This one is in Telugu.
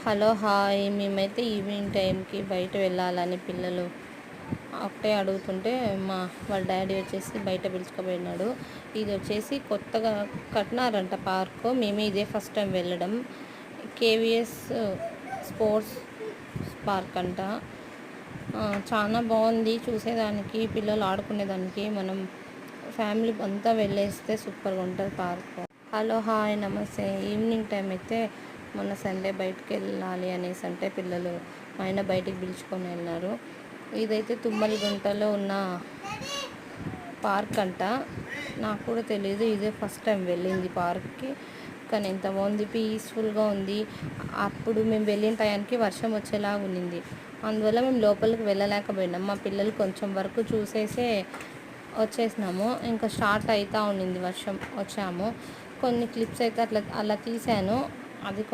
హలో హాయ్ మేమైతే ఈవినింగ్ టైంకి బయట వెళ్ళాలని పిల్లలు ఒకటే అడుగుతుంటే వాళ్ళ డాడీ వచ్చేసి బయట పిలుచుకుపోయినాడు. ఇది వచ్చేసి కొత్తగా కట్టినారంట పార్కు. మేమే ఇదే ఫస్ట్ టైం వెళ్ళడం. కేవీఎస్ స్పోర్ట్స్ పార్క్ అంట. చాలా బాగుంది చూసేదానికి, పిల్లలు ఆడుకునేదానికి. మనం ఫ్యామిలీ అంతా వెళ్ళేస్తే సూపర్గా ఉంటుంది పార్క్. హలో హాయ్ నమస్తే. ఈవినింగ్ టైం అయితే మొన్న సండే బయటకు వెళ్ళాలి అనేసి అంటే పిల్లలు ఆయన బయటికి పిలుచుకొని వెళ్ళినారు. ఇదైతే తుమ్మలగుంటలో ఉన్న పార్క్ అంట. నాకు కూడా తెలియదు, ఇదే ఫస్ట్ టైం వెళ్ళింది పార్క్కి. కానీ ఎంత బాగుంది, పీస్ఫుల్గా ఉంది. అప్పుడు మేము వెళ్ళిన టయానికి వర్షం వచ్చేలాగా ఉన్నింది, అందువల్ల మేము లోపలికి వెళ్ళలేకపోయినాం. మా పిల్లలు కొంచెం వరకు చూసేసే వచ్చేసినాము. ఇంకా స్టార్ట్ అవుతూ ఉన్నింది వర్షం, వచ్చాము. కొన్ని క్లిప్స్ అయితే అలా తీశాను. అది